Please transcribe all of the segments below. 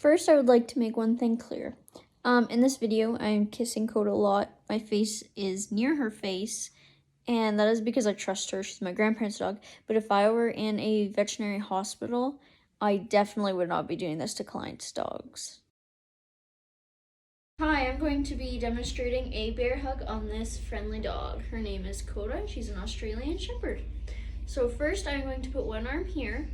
First, I would like to make one thing clear. In this video, I am kissing Coda a lot. My face is near her face, and that is because I trust her. She's my grandparents' dog. But if I were in a veterinary hospital, I definitely would not be doing this to clients' dogs. Hi, I'm going to be demonstrating a bear hug on this friendly dog. Her name is Coda, and she's an Australian Shepherd. So first, I'm going to put one arm here,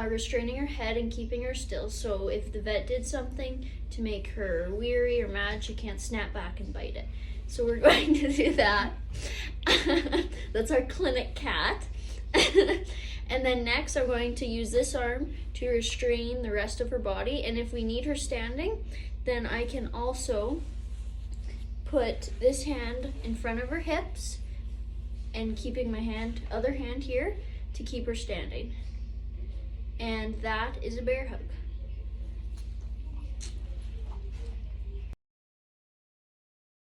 restraining her head and keeping her still, so if the vet did something to make her weary or mad, she can't snap back and bite it. So we're going to do that. That's our clinic cat. And then next I'm going to use this arm to restrain the rest of her body, and if we need her standing, then I can also put this hand in front of her hips and keeping my other hand here to keep her standing. And that is a bear hug.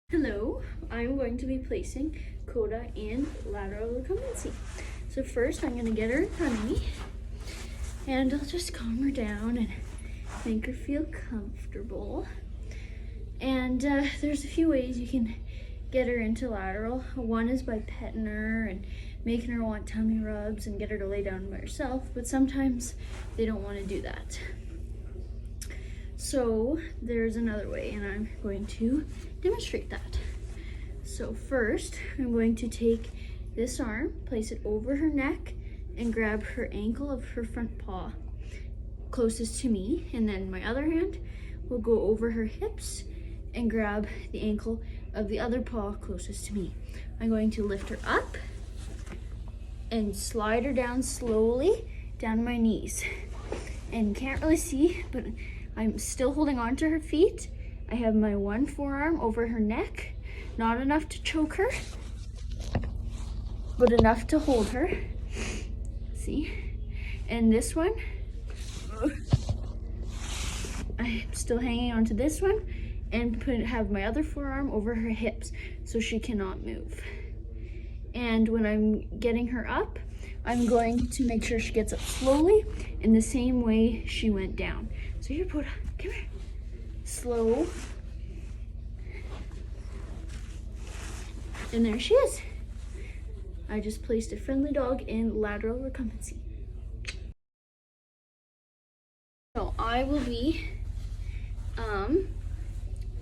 Hello, I'm going to be placing Coda in lateral recumbency. So first I'm going to get her in front of me, and I'll just calm her down and make her feel comfortable. And there's a few ways you can get her into lateral. One is by petting her and making her want tummy rubs and get her to lay down by herself, but sometimes they don't want to do that. So there's another way, and I'm going to demonstrate that. So first, I'm going to take this arm, place it over her neck, and grab her ankle of her front paw closest to me, and then my other hand will go over her hips and grab the ankle of the other paw closest to me. I'm going to lift her up and slide her down slowly down to my knees. And you can't really see, but I'm still holding on to her feet. I have my one forearm over her neck, not enough to choke her, but enough to hold her. See? And this one, I'm still hanging onto this one, and have my other forearm over her hips so she cannot move. And when I'm getting her up, I'm going to make sure she gets up slowly in the same way she went down. So here, Coda, come here. Slow. And there she is. I just placed a friendly dog in lateral recumbency. So I will be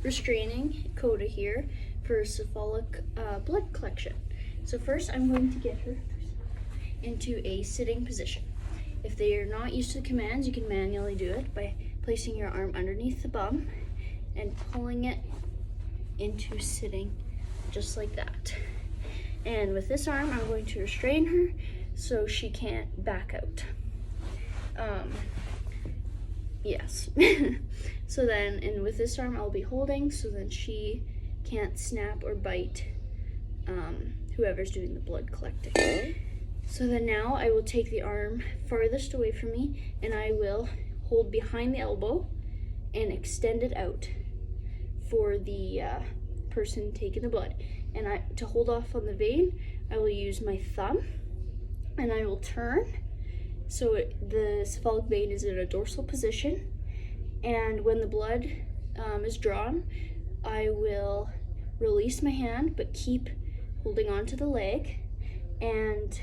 restraining Coda here for cephalic blood collection. So first I'm going to get her into a sitting position. If they are not used to the commands, you can manually do it by placing your arm underneath the bum and pulling it into sitting just like that. And with this arm, I'm going to restrain her so she can't back out. Yes. So then, and with this arm, I'll be holding so that she can't snap or bite whoever's doing the blood collecting. So then now I will take the arm farthest away from me, and I will hold behind the elbow and extend it out for the person taking the blood. And to hold off on the vein, I will use my thumb, and I will turn so the cephalic vein is in a dorsal position. And when the blood is drawn, I will release my hand but keep holding on to the leg, and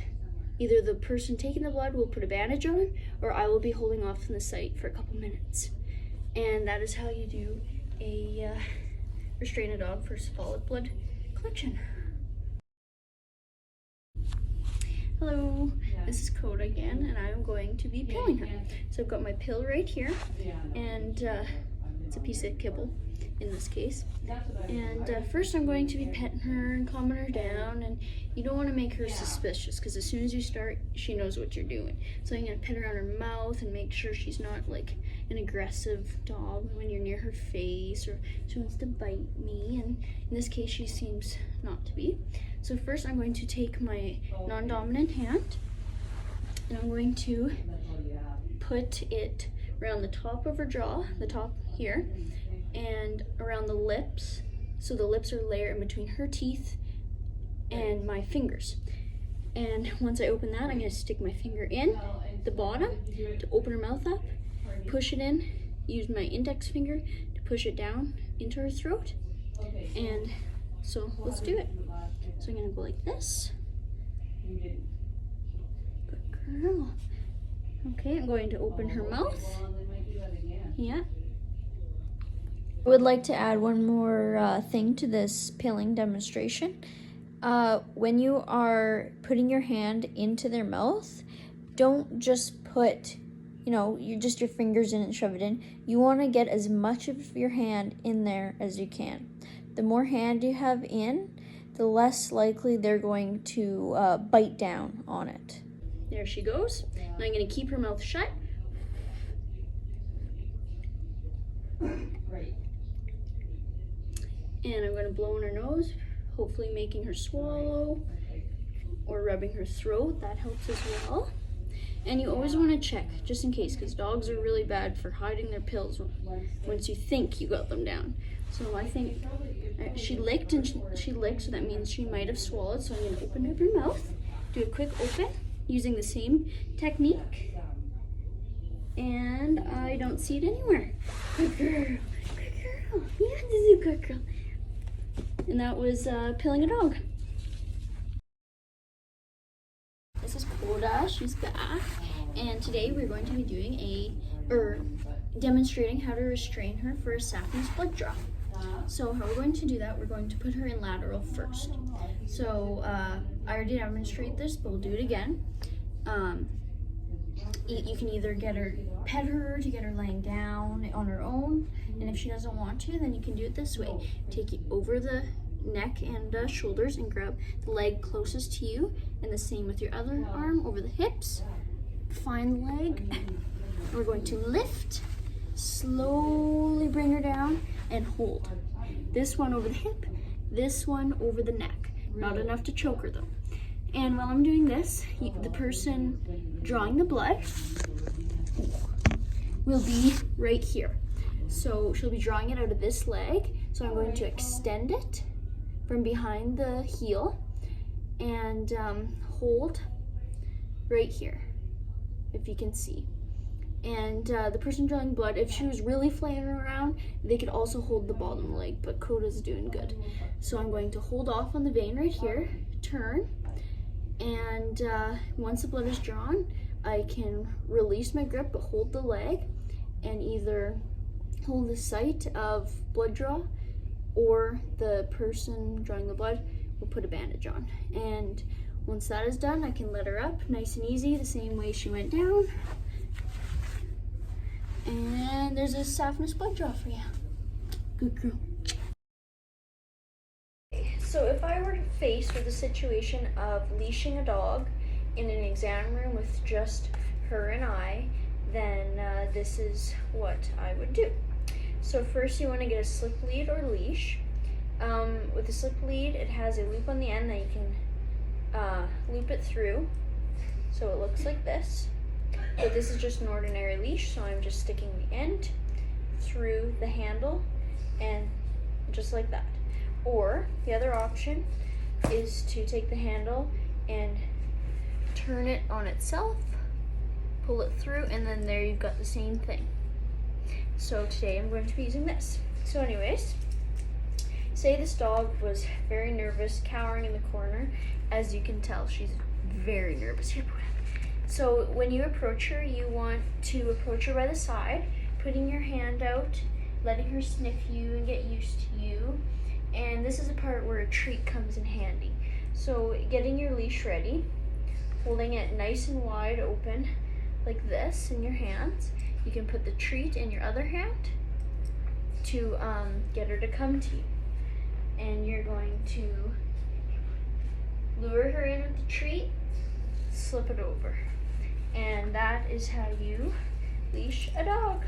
either the person taking the blood will put a bandage on, or I will be holding off from the site for a couple minutes. And that is how you do a restrain a dog for cephalic blood collection. Hello, this is Coda again, and I'm going to be pilling her. So I've got my pill right here, and it's a piece of kibble in this case. And first I'm going to be petting her and calming her down, and you don't want to make her suspicious, because as soon as you start, she knows what you're doing. So I'm going to pet her on her mouth and make sure she's not like an aggressive dog when you're near her face or she wants to bite me, and in this case she seems not to be. So first I'm going to take my non-dominant hand, and I'm going to put it around the top of her jaw, the top here, and around the lips, so the lips are layered in between her teeth and my fingers. And once I open that, I'm going to stick my finger in the bottom to open her mouth up, push it in, use my index finger to push it down into her throat. And so let's do it. So I'm gonna go like this. Good girl. Okay, I'm going to open her mouth. Yeah. I would like to add one more thing to this pilling demonstration. When you are putting your hand into their mouth, don't just put, your fingers in and shove it in. You want to get as much of your hand in there as you can. The more hand you have in, the less likely they're going to bite down on it. There she goes. And I'm going to keep her mouth shut. And I'm going to blow in her nose, hopefully making her swallow or rubbing her throat. That helps as well. And you always want to check, just in case, because dogs are really bad for hiding their pills once you think you got them down. So I think she licked, so that means she might have swallowed. So I'm going to open up her mouth, do a quick open using the same technique. And I don't see it anywhere. Good girl, good girl. Yeah, this is a good girl. And that was pilling a dog. This is Coda, she's back. And today we're going to be doing demonstrating how to restrain her for a saphenous blood draw. So how we're going to do that, we're going to put her in lateral first. So I already demonstrated this, but we'll do it again. You can either pet her to get her laying down on her own, and if she doesn't want to, then you can do it this way. Take it over the neck and shoulders and grab the leg closest to you, and the same with your other arm over the hips. Find the leg. We're going to lift, slowly bring her down, and hold. This one over the hip, this one over the neck. Not enough to choke her though. And while I'm doing this, the person drawing the blood will be right here. So she'll be drawing it out of this leg. So I'm going to extend it from behind the heel and hold right here, if you can see. And the person drawing blood, if she was really flailing around, they could also hold the bottom leg, but Coda's doing good. So I'm going to hold off on the vein right here, turn, and once the blood is drawn, I can release my grip but hold the leg and either hold the site of blood draw, or the person drawing the blood will put a bandage on. And once that is done, I can let her up nice and easy, the same way she went down. And there's a saphenous blood draw for you. Good girl. So if I were faced with a situation of leashing a dog in an exam room with just her and I, then this is what I would do. So first you want to get a slip lead or leash. With a slip lead, it has a loop on the end that you can loop it through. So it looks like this. But this is just an ordinary leash, so I'm just sticking the end through the handle and just like that. Or the other option is to take the handle and turn it on itself, pull it through, and then there you've got the same thing. So today I'm going to be using this. So anyways, say this dog was very nervous, cowering in the corner. As you can tell, she's very nervous. Here, so when you approach her, you want to approach her by the side, putting your hand out, letting her sniff you and get used to you. And this is a part where a treat comes in handy. So getting your leash ready, holding it nice and wide open like this in your hands. You can put the treat in your other hand to get her to come to you. And you're going to lure her in with the treat, slip it over. And that is how you leash a dog.